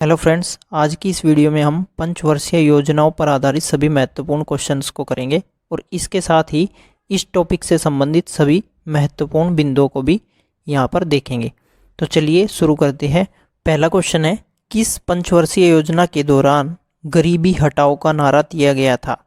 Hello friends, आज की इस वीडियो में हम पंचवर्षीय योजनाओं पर आधारित सभी महत्वपूर्ण क्वेश्चंस को करेंगे और इसके साथ ही इस टॉपिक से संबंधित सभी महत्वपूर्ण बिंदुओं को भी यहाँ पर देखेंगे। तो चलिए शुरू करते हैं। पहला क्वेश्चन है, किस पंचवर्षीय योजना के दौरान गरीबी हटाओ का नारा दिया गया था?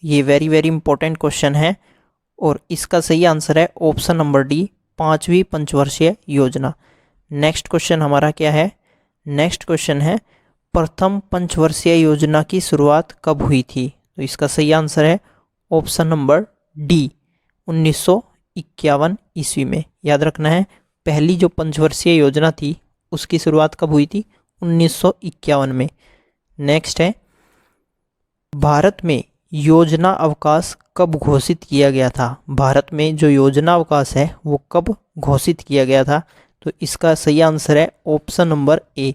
ये वेरी इंपॉर्टेंट क्वेश्चन है और इसका सही आंसर है ऑप्शन नंबर डी, पाँचवीं पंचवर्षीय योजना। नेक्स्ट क्वेश्चन हमारा क्या है? नेक्स्ट क्वेश्चन है, प्रथम पंचवर्षीय योजना की शुरुआत कब हुई थी? तो इसका सही आंसर है ऑप्शन नंबर डी, 1951 ईस्वी में। याद रखना है, पहली जो पंचवर्षीय योजना थी उसकी शुरुआत कब हुई थी? 1951 में। नेक्स्ट है, भारत में योजना अवकाश कब घोषित किया गया था? भारत में जो योजना अवकाश है वो कब घोषित किया गया था? तो इसका सही आंसर है ऑप्शन नंबर ए,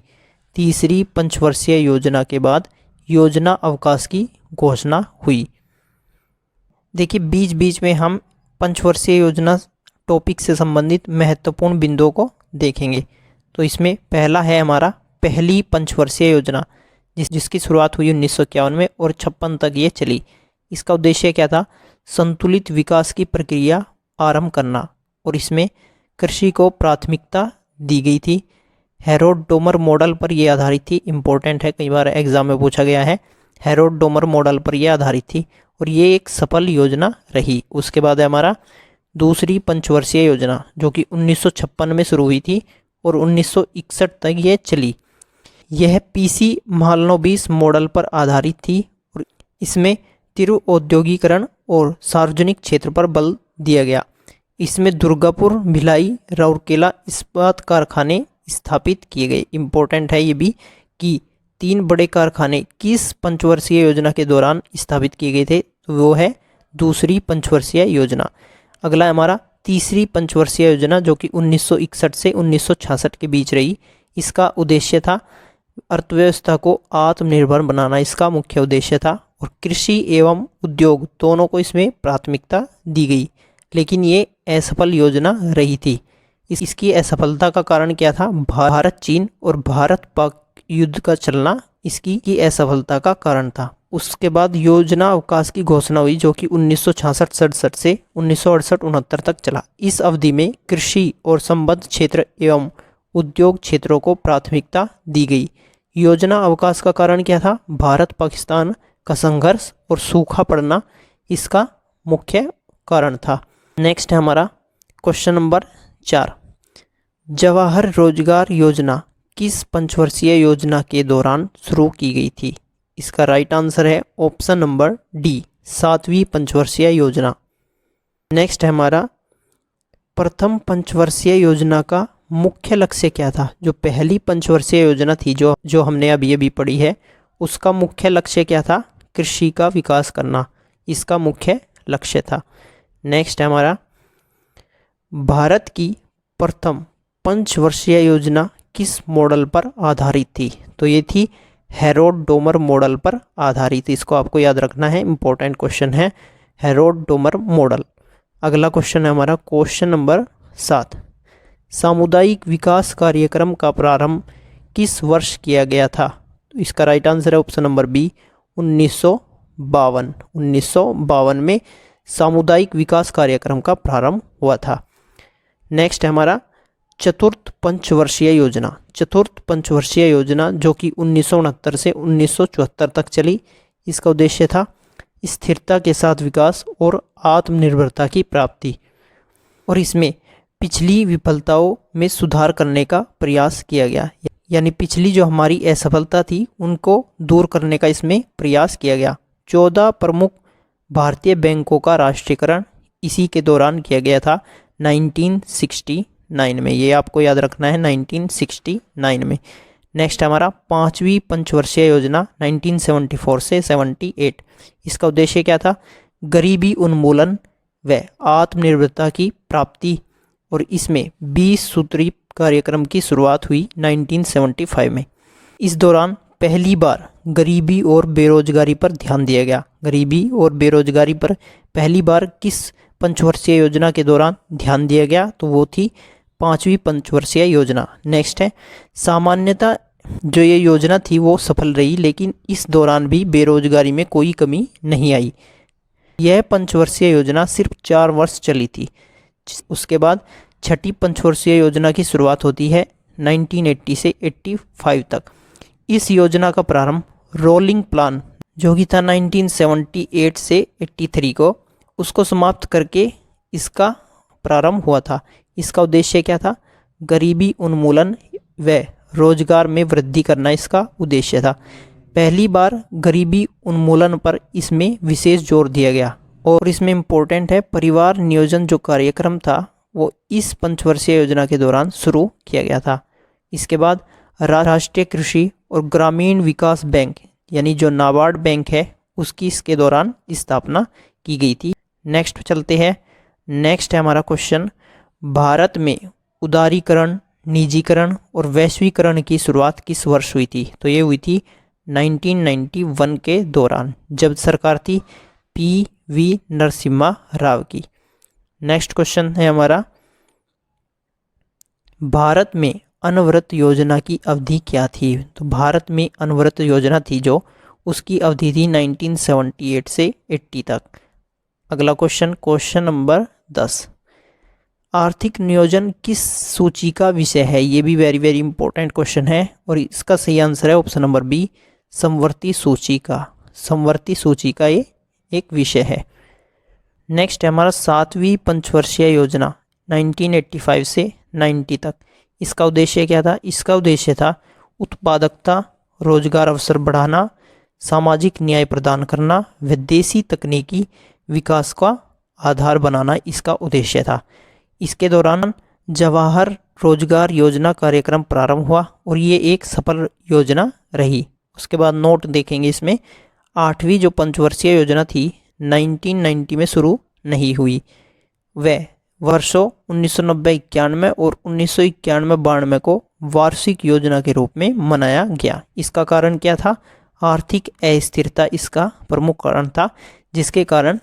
तीसरी पंचवर्षीय योजना के बाद योजना अवकाश की घोषणा हुई। देखिए, बीच बीच में हम पंचवर्षीय योजना टॉपिक से संबंधित महत्वपूर्ण बिंदुओं को देखेंगे। तो इसमें पहला है हमारा पहली पंचवर्षीय योजना, जिसकी शुरुआत हुई 1951 में और 56 तक ये चली। इसका उद्देश्य क्या था? संतुलित विकास की प्रक्रिया आरंभ करना, और इसमें कृषि को प्राथमिकता दी गई थी। हेरोड डोमर मॉडल पर यह आधारित थी। इम्पोर्टेंट है, कई बार एग्जाम में पूछा गया है। हेरोड डोमर मॉडल पर यह आधारित थी और ये एक सफल योजना रही। उसके बाद है हमारा दूसरी पंचवर्षीय योजना, जो कि 1956 में शुरू हुई थी और 1961 तक ये चली। यह पीसी महालनोबिस मॉडल पर आधारित थी और इसमें तिरु औद्योगिकरण और सार्वजनिक क्षेत्र पर बल दिया गया। इसमें दुर्गापुर, भिलाई, राउरकेला इस्पात कारखाने स्थापित किए गए। इम्पोर्टेंट है ये भी कि 3 बड़े कारखाने किस पंचवर्षीय योजना के दौरान स्थापित किए गए थे? तो वो है दूसरी पंचवर्षीय योजना। अगला है हमारा तीसरी पंचवर्षीय योजना, जो कि 1961 से 1966 के बीच रही। इसका उद्देश्य था अर्थव्यवस्था को आत्मनिर्भर बनाना, इसका मुख्य उद्देश्य था, और कृषि एवं उद्योग दोनों को इसमें प्राथमिकता दी गई। लेकिन ये असफल योजना रही थी। इसकी असफलता का कारण क्या था? भारत चीन और भारत पाक युद्ध का चलना इसकी की असफलता का कारण था। उसके बाद योजना अवकाश की घोषणा हुई, जो कि 1966-67 से 1968-69 तक चला। इस अवधि में कृषि और संबद्ध क्षेत्र एवं उद्योग क्षेत्रों को प्राथमिकता दी गई। योजना अवकाश का कारण क्या था? भारत पाकिस्तान का संघर्ष और सूखा पड़ना इसका मुख्य कारण था। नेक्स्ट है हमारा क्वेश्चन नंबर 4, जवाहर रोजगार योजना किस पंचवर्षीय योजना के दौरान शुरू की गई थी? इसका राइट आंसर है ऑप्शन नंबर डी, 7वीं पंचवर्षीय योजना। नेक्स्ट है हमारा प्रथम पंचवर्षीय योजना का मुख्य लक्ष्य क्या था? जो पहली पंचवर्षीय योजना थी, जो हमने अभी पढ़ी है, उसका मुख्य लक्ष्य क्या था? कृषि का विकास करना, इसका मुख्य लक्ष्य था। नेक्स्ट है हमारा भारत की प्रथम पंचवर्षीय योजना किस मॉडल पर आधारित थी? तो ये थी हेरोड डोमर मॉडल पर आधारित। इसको आपको याद रखना है, इंपॉर्टेंट क्वेश्चन है, हेरोड डोमर मॉडल। अगला क्वेश्चन है हमारा क्वेश्चन नंबर 7, सामुदायिक विकास कार्यक्रम का प्रारंभ किस वर्ष किया गया था? तो इसका राइट आंसर है ऑप्शन नंबर बी, 1952। 1952 में सामुदायिक विकास कार्यक्रम का प्रारंभ हुआ था। नेक्स्ट है हमारा चतुर्थ पंचवर्षीय योजना। चतुर्थ पंचवर्षीय योजना, जो कि 1969 से 1974 तक चली। इसका उद्देश्य था स्थिरता के साथ विकास और आत्मनिर्भरता की प्राप्ति, और इसमें पिछली विफलताओं में सुधार करने का प्रयास किया गया। यानी पिछली जो हमारी असफलता थी उनको दूर करने का इसमें प्रयास किया गया। 14 प्रमुख भारतीय बैंकों का राष्ट्रीयकरण इसी के दौरान किया गया था, 1969 में। ये आपको याद रखना है, 1969 में। नेक्स्ट हमारा 5वीं पंचवर्षीय योजना, 1974 से 78। इसका उद्देश्य क्या था? गरीबी उन्मूलन व आत्मनिर्भरता की प्राप्ति, और इसमें 20 सूत्री कार्यक्रम की शुरुआत हुई 1975 में। इस दौरान पहली बार गरीबी और बेरोजगारी पर ध्यान दिया गया। गरीबी और बेरोजगारी पर पहली बार किस पंचवर्षीय योजना के दौरान ध्यान दिया गया? तो वो थी 5वीं पंचवर्षीय योजना। नेक्स्ट है सामान्यता जो ये योजना थी वो सफल रही, लेकिन इस दौरान भी बेरोजगारी में कोई कमी नहीं आई। यह पंचवर्षीय योजना सिर्फ 4 वर्ष चली थी। उसके बाद छठी पंचवर्षीय योजना की शुरुआत होती है 1980 से 85 तक। इस योजना का प्रारंभ रोलिंग प्लान जो कि था 1978 से 83 को, उसको समाप्त करके इसका प्रारंभ हुआ था। इसका उद्देश्य क्या था? गरीबी उन्मूलन व रोजगार में वृद्धि करना इसका उद्देश्य था। पहली बार गरीबी उन्मूलन पर इसमें विशेष जोर दिया गया और इसमें इम्पोर्टेंट है परिवार नियोजन जो कार्यक्रम था वो इस पंचवर्षीय योजना के दौरान शुरू किया गया था। इसके बाद राष्ट्रीय कृषि और ग्रामीण विकास बैंक यानी जो नाबार्ड बैंक है उसकी इसके दौरान स्थापना की गई थी। नेक्स्ट चलते हैं। नेक्स्ट है हमारा क्वेश्चन, भारत में उदारीकरण, निजीकरण और वैश्वीकरण की शुरुआत किस वर्ष हुई थी? तो ये हुई थी 1991 के दौरान, जब सरकार थी PV नरसिम्हा राव की। नेक्स्ट क्वेश्चन है हमारा, भारत में अनवरत योजना की अवधि क्या थी? तो भारत में अनवरत योजना थी जो उसकी अवधि थी 1978 से 80 तक। अगला क्वेश्चन, क्वेश्चन नंबर 10, आर्थिक नियोजन किस सूची का विषय है? ये भी वेरी वेरी इंपॉर्टेंट क्वेश्चन है और इसका सही आंसर है ऑप्शन नंबर बी, समवर्ती सूची का। समवर्ती सूची का ये एक विषय है। नेक्स्ट है हमारा 7वीं पंचवर्षीय योजना 1985 से 90 तक। इसका उद्देश्य क्या था? इसका उद्देश्य था उत्पादकता, रोजगार अवसर बढ़ाना, सामाजिक न्याय प्रदान करना व देसी तकनीकी विकास का आधार बनाना इसका उद्देश्य था। इसके दौरान जवाहर रोजगार योजना कार्यक्रम प्रारंभ हुआ और ये एक सफल योजना रही। उसके बाद नोट देखेंगे इसमें, 8वीं जो पंचवर्षीय योजना थी 1990 में शुरू नहीं हुई, वह वर्षों 1990-91 और 1991-92 को वार्षिक योजना के रूप में मनाया गया। इसका कारण क्या था? आर्थिक अस्थिरता इसका प्रमुख कारण था, जिसके कारण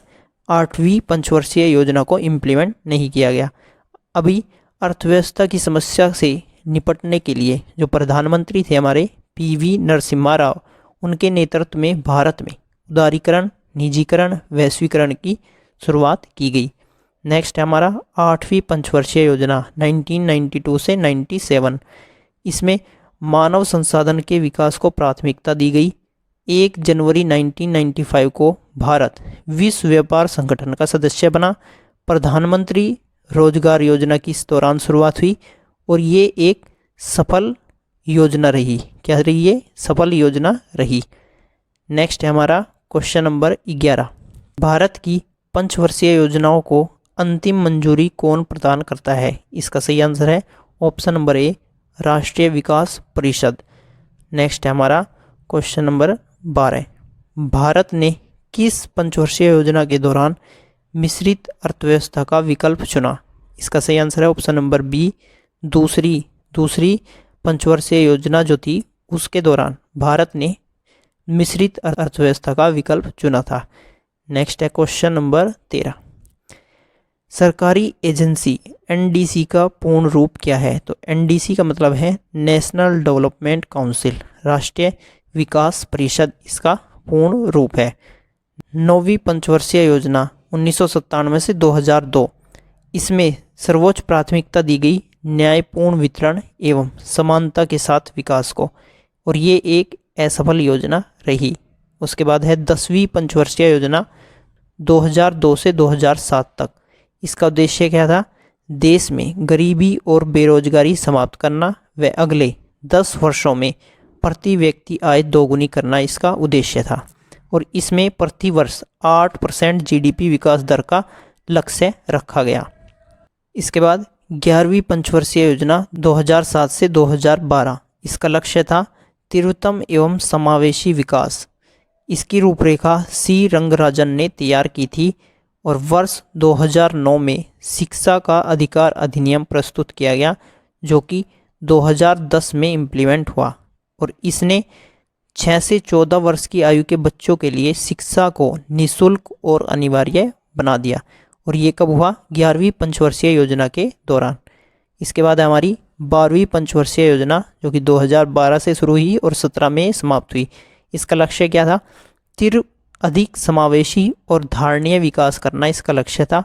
8वीं पंचवर्षीय योजना को इम्प्लीमेंट नहीं किया गया। अभी अर्थव्यवस्था की समस्या से निपटने के लिए जो प्रधानमंत्री थे हमारे PV नरसिम्हा राव, उनके नेतृत्व में भारत में उदारीकरण, निजीकरण, वैश्वीकरण की शुरुआत की गई। नेक्स्ट है हमारा 8वीं पंचवर्षीय योजना 1992 से 97। इसमें मानव संसाधन के विकास को प्राथमिकता दी गई। 1 जनवरी 1995 को भारत विश्व व्यापार संगठन का सदस्य बना। प्रधानमंत्री रोजगार योजना की इस दौरान शुरुआत हुई और ये एक सफल योजना रही। क्या रही? ये सफल योजना रही। नेक्स्ट है हमारा क्वेश्चन नंबर 11, भारत की पंचवर्षीय योजनाओं को अंतिम मंजूरी कौन प्रदान करता है? इसका सही आंसर है ऑप्शन नंबर ए, राष्ट्रीय विकास परिषद। नेक्स्ट है हमारा क्वेश्चन नंबर 12, भारत ने किस पंचवर्षीय योजना के दौरान मिश्रित अर्थव्यवस्था का विकल्प चुना? इसका सही आंसर है ऑप्शन नंबर बी, दूसरी पंचवर्षीय योजना जो थी उसके दौरान भारत ने मिश्रित अर्थव्यवस्था का विकल्प चुना था। नेक्स्ट है क्वेश्चन नंबर 13, सरकारी एजेंसी NDC का पूर्ण रूप क्या है? तो NDC का मतलब है नेशनल डेवलपमेंट काउंसिल, राष्ट्रीय विकास परिषद इसका पूर्ण रूप है। 9वीं पंचवर्षीय योजना 1997 से 2002, इसमें सर्वोच्च प्राथमिकता दी गई न्यायपूर्ण वितरण एवं समानता के साथ विकास को, और ये एक असफल योजना रही। उसके बाद है 10वीं पंचवर्षीय योजना 2002 से 2007 तक। इसका उद्देश्य क्या था? देश में गरीबी और बेरोजगारी समाप्त करना व अगले 10 वर्षों में प्रति व्यक्ति आय दोगुनी करना इसका उद्देश्य था, और इसमें प्रति वर्ष 8% GDP विकास दर का लक्ष्य रखा गया। इसके बाद 11वीं पंचवर्षीय योजना 2007 से 2012, इसका लक्ष्य था तीव्रतम एवं समावेशी विकास। इसकी रूपरेखा C रंगराजन ने तैयार की थी और वर्ष 2009 में शिक्षा का अधिकार अधिनियम प्रस्तुत किया गया, जो कि 2010 में इम्प्लीमेंट हुआ, और इसने 6 से 14 वर्ष की आयु के बच्चों के लिए शिक्षा को निःशुल्क और अनिवार्य बना दिया, और ये कब हुआ? 11वीं पंचवर्षीय योजना के दौरान। इसके बाद हमारी 12वीं पंचवर्षीय योजना जो कि 2012 से शुरू हुई और 17 में समाप्त हुई। इसका लक्ष्य क्या था? तीव्र, अधिक समावेशी और धारणीय विकास करना इसका लक्ष्य था।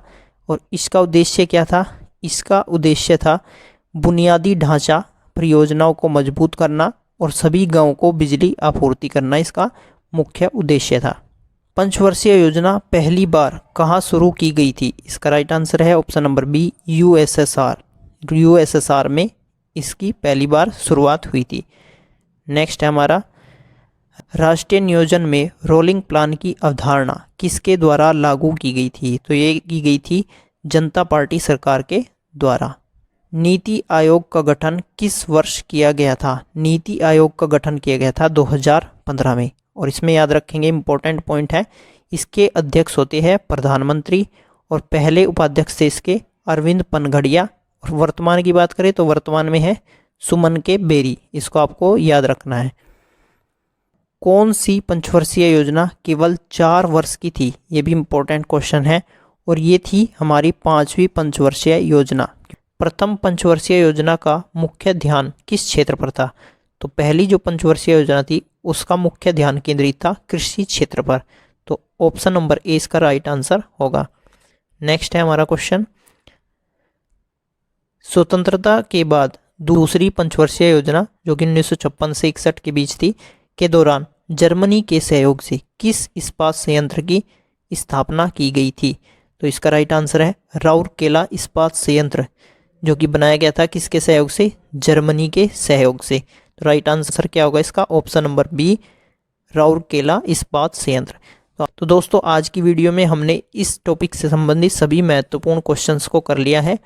और इसका उद्देश्य क्या था? इसका उद्देश्य था बुनियादी ढांचा परियोजनाओं को मजबूत करना और सभी गांवों को बिजली आपूर्ति करना इसका मुख्य उद्देश्य था। पंचवर्षीय योजना पहली बार कहाँ शुरू की गई थी? इसका राइट आंसर है option number B, USSR. USSR में इसकी पहली बार शुरुआत हुई थी। नेक्स्ट है हमारा, राष्ट्रीय नियोजन में रोलिंग प्लान की अवधारणा किसके द्वारा लागू की गई थी? तो ये की गई थी जनता पार्टी सरकार के द्वारा। नीति आयोग का गठन किस वर्ष किया गया था? नीति आयोग का गठन किया गया था 2015 में। और इसमें याद रखेंगे, इंपॉर्टेंट पॉइंट है, इसके अध्यक्ष होते हैं प्रधानमंत्री और पहले उपाध्यक्ष थे इसके अरविंद पनघड़िया। और वर्तमान की बात करें तो वर्तमान में है सुमन के बेरी। इसको आपको याद रखना है। कौन सी पंचवर्षीय योजना केवल 4 वर्ष की थी? ये भी इम्पोर्टेंट क्वेश्चन है। और ये थी हमारी 5वीं पंचवर्षीय योजना। प्रथम पंचवर्षीय योजना का मुख्य ध्यान किस क्षेत्र पर था? तो पहली जो पंचवर्षीय योजना थी उसका मुख्य ध्यान केंद्रित था कृषि क्षेत्र पर। तो ऑप्शन नंबर ए इसका राइट आंसर होगा। नेक्स्ट है हमारा क्वेश्चन, स्वतंत्रता के बाद दूसरी पंचवर्षीय योजना जो कि 1956 से 61 के बीच थी के दौरान जर्मनी के सहयोग से किस इस्पात संयंत्र की स्थापना की गई थी? तो इसका राइट आंसर है राउरकेला इस्पात संयंत्र, जो कि बनाया गया था किसके सहयोग से? जर्मनी के सहयोग से। तो राइट आंसर क्या होगा इसका? ऑप्शन नंबर बी, राउरकेला इस्पात संयंत्र। तो दोस्तों आज की वीडियो में हमने इस टॉपिक से संबंधित सभी महत्वपूर्ण क्वेश्चंस को कर लिया है।